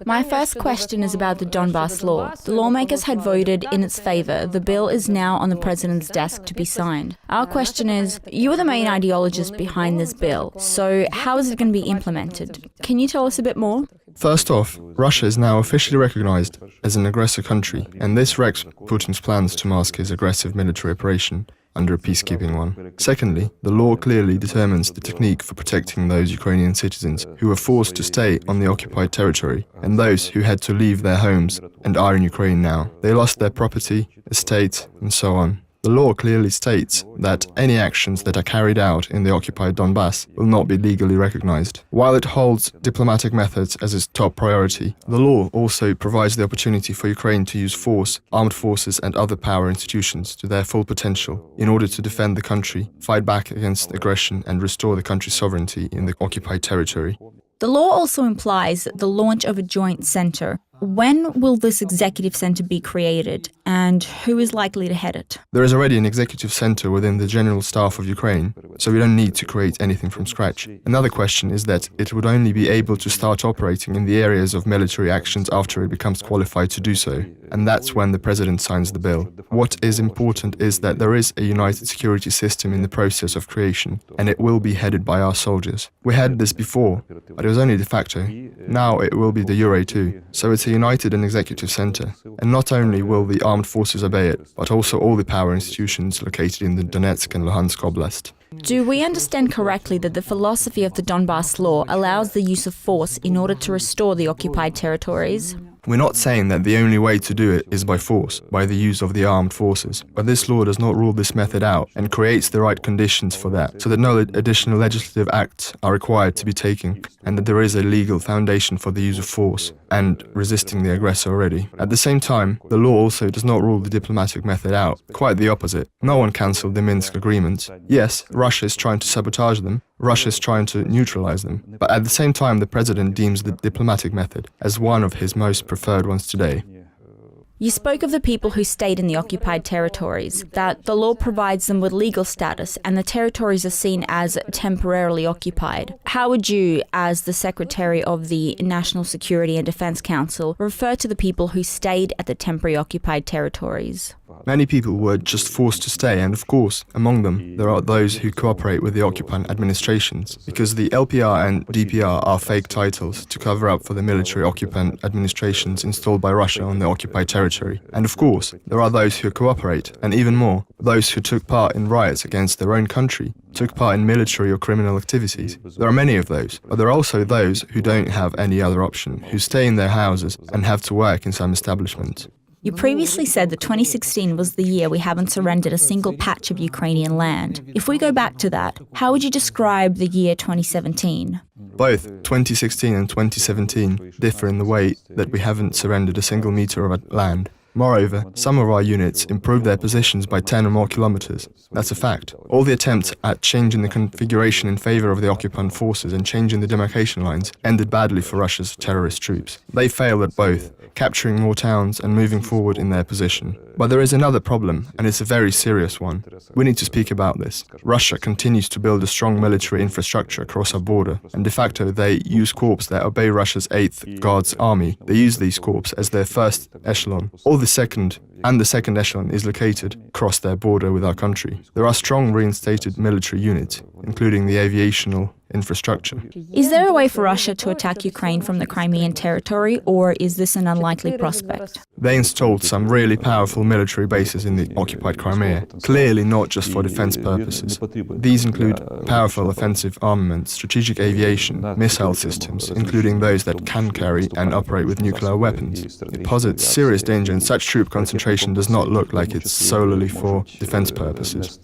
My first question is about the Donbass law. The lawmakers had voted in its favor. The bill is now on the president's desk to be signed. Our question is, you are the main ideologist behind this bill, so how is it going to be implemented? Can you tell us a bit more? First off, Russia is now officially recognized as an aggressor country, and this wrecks Putin's plans to mask his aggressive military operation under a peacekeeping one. Secondly, the law clearly determines the technique for protecting those Ukrainian citizens who were forced to stay on the occupied territory and those who had to leave their homes and are in Ukraine now. They lost their property, estate, and so on. The law clearly states that any actions that are carried out in the occupied Donbass will not be legally recognized. While it holds diplomatic methods as its top priority, the law also provides the opportunity for Ukraine to use force, armed forces and other power institutions to their full potential in order to defend the country, fight back against aggression and restore the country's sovereignty in the occupied territory. The law also implies the launch of a joint center. When will this executive center be created, and who is likely to head it? There is already an executive center within the General Staff of Ukraine, so we don't need to create anything from scratch. Another question is that it would only be able to start operating in the areas of military actions after it becomes qualified to do so, and that's when the president signs the bill. What is important is that there is a united security system in the process of creation, and it will be headed by our soldiers. We had this before, but it was only de facto. Now it will be de jure too, so it's a united and executive center. And not only will the armed forces obey it, but also all the power institutions located in the Donetsk and Luhansk Oblast. Do we understand correctly that the philosophy of the Donbass law allows the use of force in order to restore the occupied territories? We're not saying that the only way to do it is by force, by the use of the armed forces, but this law does not rule this method out and creates the right conditions for that, so that no additional legislative acts are required to be taken, and that there is a legal foundation for the use of force and resisting the aggressor already. At the same time, the law also does not rule the diplomatic method out, quite the opposite. No one cancelled the Minsk agreements. Yes, Russia is trying to sabotage them, Russia is trying to neutralize them, but at the same time the president deems the diplomatic method as one of his most preferred ones today. You spoke of the people who stayed in the occupied territories, that the law provides them with legal status and the territories are seen as temporarily occupied. How would you, as the Secretary of the National Security and Defense Council, refer to the people who stayed at the temporary occupied territories? Many people were just forced to stay, and of course, among them, there are those who cooperate with the occupant administrations, because the LPR and DPR are fake titles to cover up for the military occupant administrations installed by Russia on the occupied territory. And of course, there are those who cooperate, and even more, those who took part in riots against their own country, took part in military or criminal activities. There are many of those, but there are also those who don't have any other option, who stay in their houses and have to work in some establishment. You previously said that 2016 was the year we haven't surrendered a single patch of Ukrainian land. If we go back to that, how would you describe the year 2017? Both 2016 and 2017 differ in the way that we haven't surrendered a single meter of land. Moreover, some of our units improved their positions by 10 or more kilometers. That's a fact. All the attempts at changing the configuration in favor of the occupant forces and changing the demarcation lines ended badly for Russia's terrorist troops. They failed at both, capturing more towns and moving forward in their position. But there is another problem, and it's a very serious one. We need to speak about this. Russia continues to build a strong military infrastructure across our border, and de facto they use corps that obey Russia's 8th Guards Army. They use these corps as their first echelon. The second echelon is located across their border with our country. There are strong reinstated military units, including the aviational infrastructure. Is there a way for Russia to attack Ukraine from the Crimean territory, or is this an unlikely prospect? They installed some really powerful military bases in the occupied Crimea, clearly not just for defense purposes. These include powerful offensive armaments, strategic aviation, missile systems, including those that can carry and operate with nuclear weapons. It posits serious danger, and such troop concentration does not look like it's solely for defense purposes.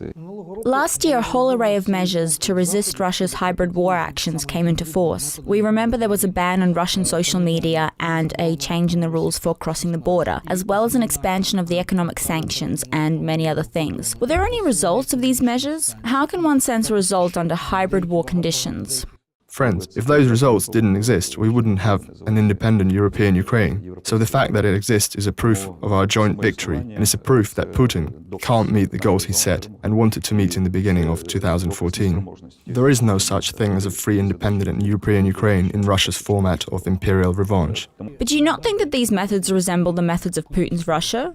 Last year, a whole array of measures to resist Russia's hybrid war actions came into force. We remember there was a ban on Russian social media and a change in the rules for crossing the border, as well as an expansion of the economic sanctions and many other things. Were there any results of these measures? How can one sense a result under hybrid war conditions? Friends, if those results didn't exist, we wouldn't have an independent European Ukraine. So the fact that it exists is a proof of our joint victory, and it's a proof that Putin can't meet the goals he set and wanted to meet in the beginning of 2014. There is no such thing as a free, independent and European Ukraine in Russia's format of imperial revanche. But do you not think that these methods resemble the methods of Putin's Russia?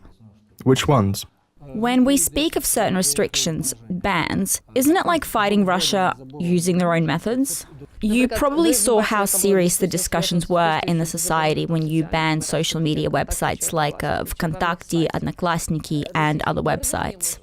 Which ones? When we speak of certain restrictions, bans, isn't it like fighting Russia using their own methods? You probably saw how serious the discussions were in the society when you banned social media websites like ВКонтакте, Одноклассники and other websites.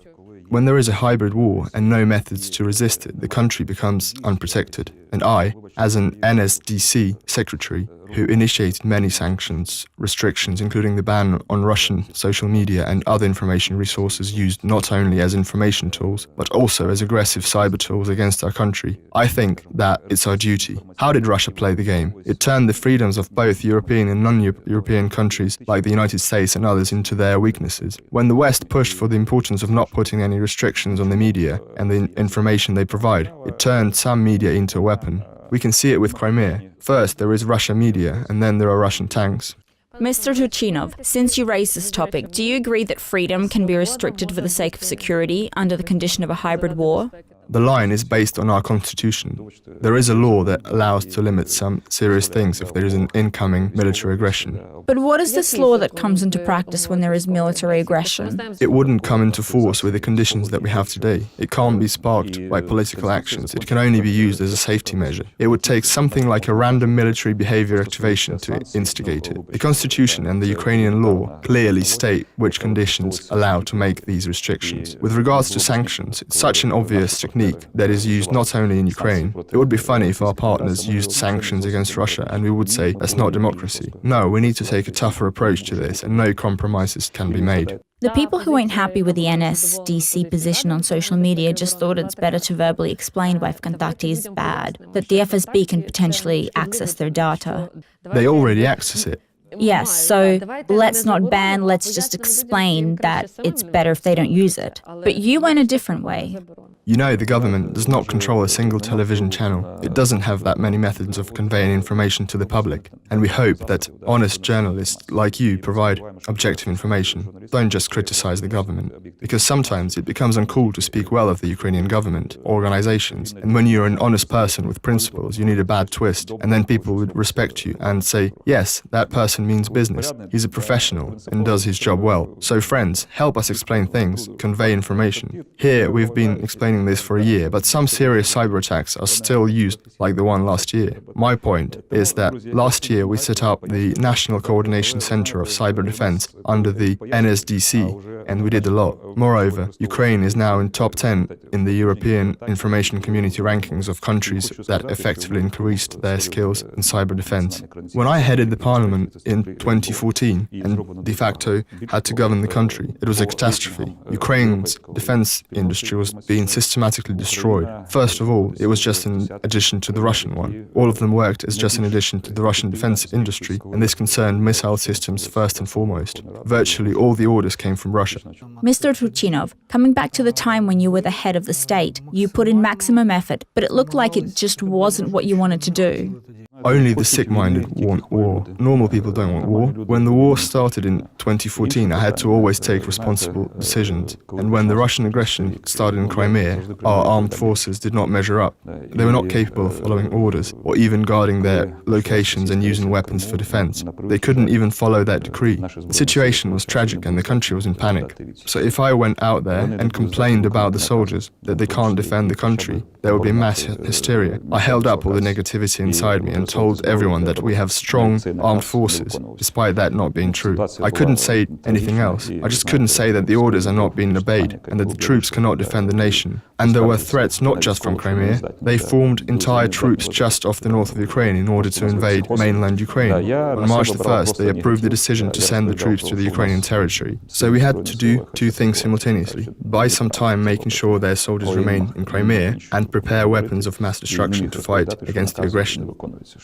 When there is a hybrid war and no methods to resist it, the country becomes unprotected. And I, as an NSDC secretary, who initiated many sanctions, restrictions, including the ban on Russian social media and other information resources used not only as information tools, but also as aggressive cyber tools against our country, I think that it's our duty. How did Russia play the game? It turned the freedoms of both European and non-European countries, like the United States and others, into their weaknesses. When the West pushed for the importance of not putting any restrictions on the media and the information they provide, it turned some media into a weapon. We can see it with Crimea. First, there is Russian media, and then there are Russian tanks. Mr. Turchynov, since you raised this topic, do you agree that freedom can be restricted for the sake of security under the condition of a hybrid war? The line is based on our constitution. There is a law that allows to limit some serious things if there is an incoming military aggression. But what is this law that comes into practice when there is military aggression? It wouldn't come into force with the conditions that we have today. It can't be sparked by political actions. It can only be used as a safety measure. It would take something like a random military behavior activation to instigate it. The constitution and the Ukrainian law clearly state which conditions allow to make these restrictions. With regards to sanctions, it's such an obvious technique that is used not only in Ukraine. It would be funny if our partners used sanctions against Russia and we would say that's not democracy. No, we need to take a tougher approach to this and no compromises can be made. The people who ain't happy with the NSDC position on social media just thought it's better to verbally explain why ВКонтакте is bad, that the FSB can potentially access their data. They already access it. Yes, so let's not ban, let's just explain that it's better if they don't use it. But you went a different way. You know, the government does not control a single television channel. It doesn't have that many methods of conveying information to the public. And we hope that honest journalists like you provide objective information. Don't just criticize the government. Because sometimes it becomes uncool to speak well of the Ukrainian government, organizations. And when you're an honest person with principles, you need a bad twist. And then people would respect you and say, yes, that person means business. He's a professional and does his job well. So friends, help us explain things, convey information. Here we've been explaining this for a year, but some serious cyber attacks are still used like the one last year. My point is that last year we set up the National Coordination Center of Cyber Defense under the NSDC, and we did a lot. Moreover, Ukraine is now in top 10 in the European Information Community rankings of countries that effectively increased their skills in cyber defense. When I headed the parliament in 2014 and de facto had to govern the country, it was a catastrophe. Ukraine's defense industry was being systematically destroyed. First of all, it was just an addition to the Russian one. All of them worked as just an addition to the Russian defense industry, and this concerned missile systems first and foremost. Virtually all the orders came from Russia. Mr. Turchynov, coming back to the time when you were the head of the state, you put in maximum effort, but it looked like it just wasn't what you wanted to do. Only the sick-minded want war. Normal people don't want war. When the war started in 2014, I had to always take responsible decisions. And when the Russian aggression started in Crimea, our armed forces did not measure up. They were not capable of following orders or even guarding their locations and using weapons for defense. They couldn't even follow that decree. The situation was tragic and the country was in panic. So if I went out there and complained about the soldiers that they can't defend the country, there would be mass hysteria. I held up all the negativity inside me and told everyone that we have strong armed forces, despite that not being true. I couldn't say anything else. I just couldn't say that the orders are not being obeyed and that the troops cannot defend the nation. And there were threats not just from Crimea. They formed entire troops just off the north of Ukraine in order to invade mainland Ukraine. On March the 1st, they approved the decision to send the troops to the Ukrainian territory. So we had to do two things simultaneously. Buy some time making sure their soldiers remain in Crimea and prepare weapons of mass destruction to fight against the aggression.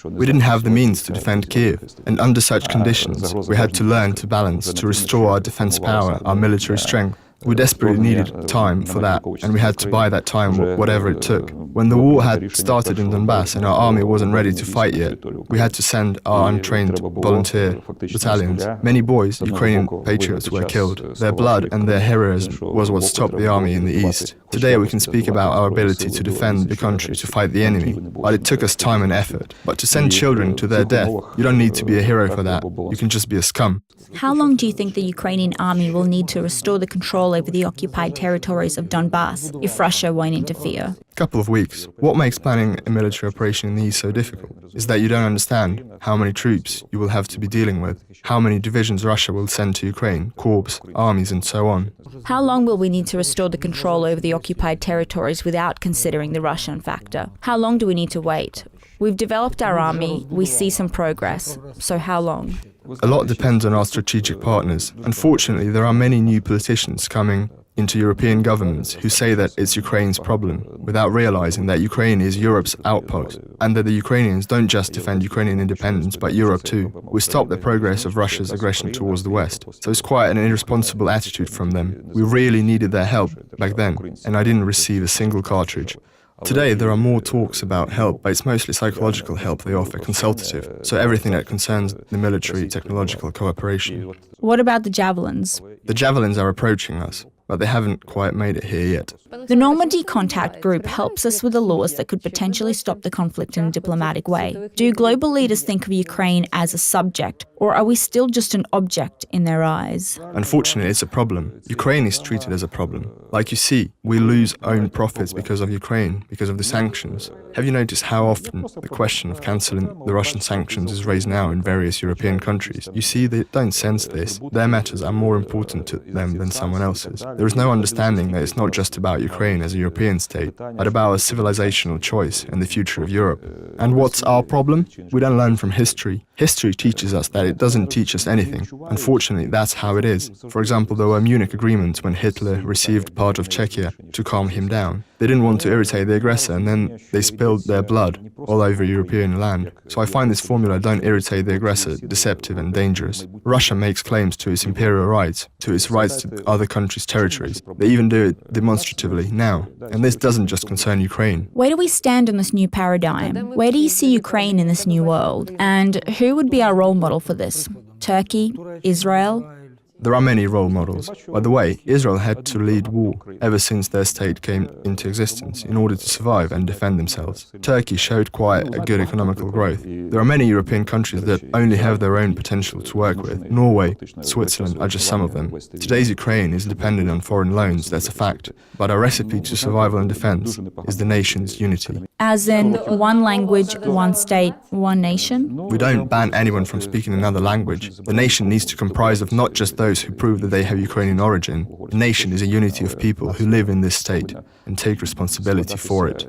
We didn't have the means to defend Kiev, and under such conditions, we had to learn to balance, to restore our defense power, our military strength. We desperately needed time for that, and we had to buy that time, whatever it took. When the war had started in Donbass and our army wasn't ready to fight yet, we had to send our untrained volunteer battalions. Many boys, Ukrainian patriots, were killed. Their blood and their heroism was what stopped the army in the east. Today we can speak about our ability to defend the country, to fight the enemy, but it took us time and effort. But to send children to their death, you don't need to be a hero for that. You can just be a scum. How long do you think the Ukrainian army will need to restore the control over the occupied territories of Donbass if Russia won't interfere? Couple of weeks. What makes planning a military operation in the east so difficult is that you don't understand how many troops you will have to be dealing with, how many divisions Russia will send to Ukraine, corps, armies and so on. How long will we need to restore the control over the occupied territories without considering the Russian factor? How long do we need to wait? We've developed our army, we see some progress, so how long? A lot depends on our strategic partners. Unfortunately, there are many new politicians coming into European governments who say that it's Ukraine's problem, without realizing that Ukraine is Europe's outpost, and that the Ukrainians don't just defend Ukrainian independence, but Europe too. We stopped the progress of Russia's aggression towards the West. So it's quite an irresponsible attitude from them. We really needed their help back then, and I didn't receive a single cartridge. Today there are more talks about help, but it's mostly psychological help they offer, consultative, so everything that concerns the military technological cooperation. What about the javelins? The javelins are approaching us, but they haven't quite made it here yet. The Normandy Contact Group helps us with the laws that could potentially stop the conflict in a diplomatic way. Do global leaders think of Ukraine as a subject, or are we still just an object in their eyes? Unfortunately, it's a problem. Ukraine is treated as a problem. Like you see, we lose own profits because of Ukraine, because of the sanctions. Have you noticed how often the question of cancelling the Russian sanctions is raised now in various European countries? You see, they don't sense this. Their matters are more important to them than someone else's. There is no understanding that it's not just about Ukraine as a European state, but about a civilizational choice and the future of Europe. And what's our problem? We don't learn from history. History teaches us that it doesn't teach us anything. Unfortunately, that's how it is. For example, there were Munich agreements when Hitler received part of Czechia to calm him down. They didn't want to irritate the aggressor, and then they spilled their blood all over European land. So I find this formula, don't irritate the aggressor, deceptive and dangerous. Russia makes claims to its imperial rights, to its rights to other countries' territories. They even do it demonstratively now. And this doesn't just concern Ukraine. Where do we stand in this new paradigm? Where do you see Ukraine in this new world? And who would be our role model for this? Turkey? Israel? There are many role models. By the way, Israel had to lead war ever since their state came into existence in order to survive and defend themselves. Turkey showed quite a good economical growth. There are many European countries that only have their own potential to work with. Norway, Switzerland are just some of them. Today's Ukraine is dependent on foreign loans, that's a fact. But our recipe to survival and defense is the nation's unity. As in one language, one state, one nation? We don't ban anyone from speaking another language. The nation needs to comprise of not just those who prove that they have Ukrainian origin. The nation is a unity of people who live in this state and take responsibility for it.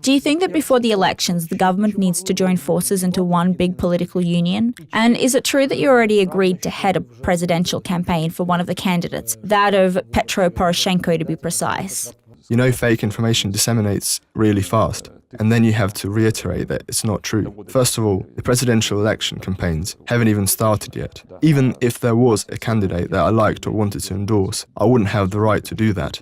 Do you think that before the elections, the government needs to join forces into one big political union? And is it true that you already agreed to head a presidential campaign for one of the candidates, that of Petro Poroshenko to be precise? You know, fake information disseminates really fast. And then you have to reiterate that it's not true. First of all, the presidential election campaigns haven't even started yet. Even if there was a candidate that I liked or wanted to endorse, I wouldn't have the right to do that.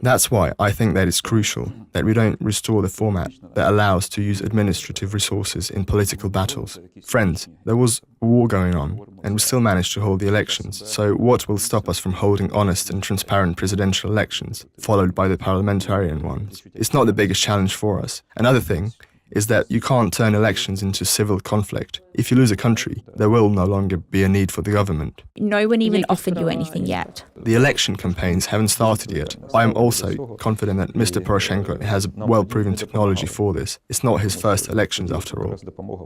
That's why I think that it's crucial that we don't restore the format that allows to use administrative resources in political battles. Friends, there was a war going on, and we still managed to hold the elections. So what will stop us from holding honest and transparent presidential elections, followed by the parliamentarian ones? It's not the biggest challenge for us. Another thing is that you can't turn elections into civil conflict. If you lose a country, there will no longer be a need for the government. No one even offered you anything yet. The election campaigns haven't started yet. I am also confident that Mr. Poroshenko has a well-proven technology for this. It's not his first elections after all.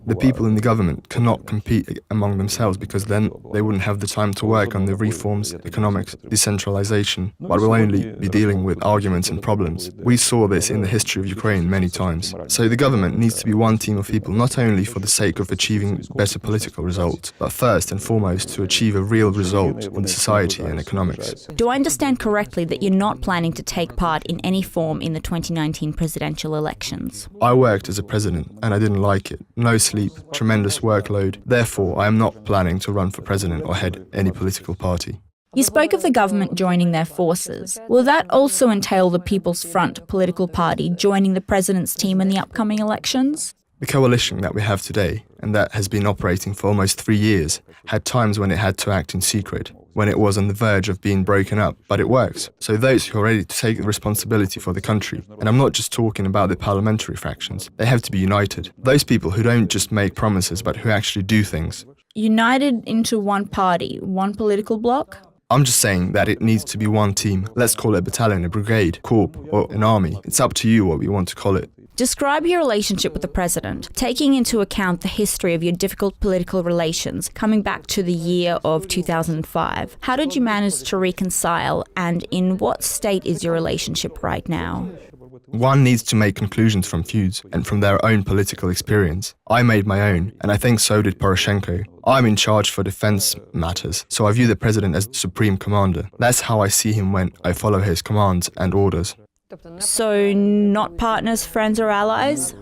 The people in the government cannot compete among themselves because then they wouldn't have the time to work on the reforms, economics, decentralization, but will only be dealing with arguments and problems. We saw this in the history of Ukraine many times. So the government needs to be one team of people, not only for the sake of achieving better political results, but first and foremost to achieve a real result in society and economics. Do I understand correctly that you're not planning to take part in any form in the 2019 presidential elections? I worked as a president and I didn't like it. No sleep, tremendous workload. Therefore, I am not planning to run for president or head any political party. You spoke of the government joining their forces. Will that also entail the People's Front political party joining the president's team in the upcoming elections? The coalition that we have today, and that has been operating for almost 3 years, had times when it had to act in secret, when it was on the verge of being broken up, but it works. So those who are ready to take the responsibility for the country, and I'm not just talking about the parliamentary fractions, they have to be united. Those people who don't just make promises, but who actually do things. United into one party, one political bloc? I'm just saying that it needs to be one team. Let's call it a battalion, a brigade, corps, or an army. It's up to you what we want to call it. Describe your relationship with the president, taking into account the history of your difficult political relations coming back to the year of 2005. How did you manage to reconcile, and in what state is your relationship right now? One needs to make conclusions from feuds and from their own political experience. I made my own, and I think so did Poroshenko. I'm in charge for defense matters, so I view the president as the supreme commander. That's how I see him when I follow his commands and orders. So, not partners, friends or allies?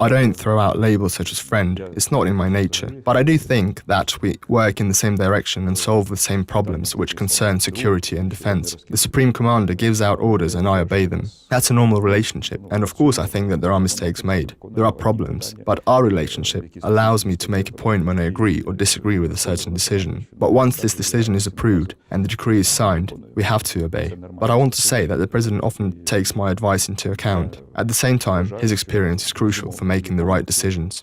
I don't throw out labels such as friend, it's not in my nature. But I do think that we work in the same direction and solve the same problems which concern security and defense. The Supreme Commander gives out orders and I obey them. That's a normal relationship, and of course I think that there are mistakes made. There are problems, but our relationship allows me to make a point when I agree or disagree with a certain decision. But once this decision is approved and the decree is signed, we have to obey. But I want to say that the President often takes my advice into account. At the same time, his experience is crucial for making the right decisions.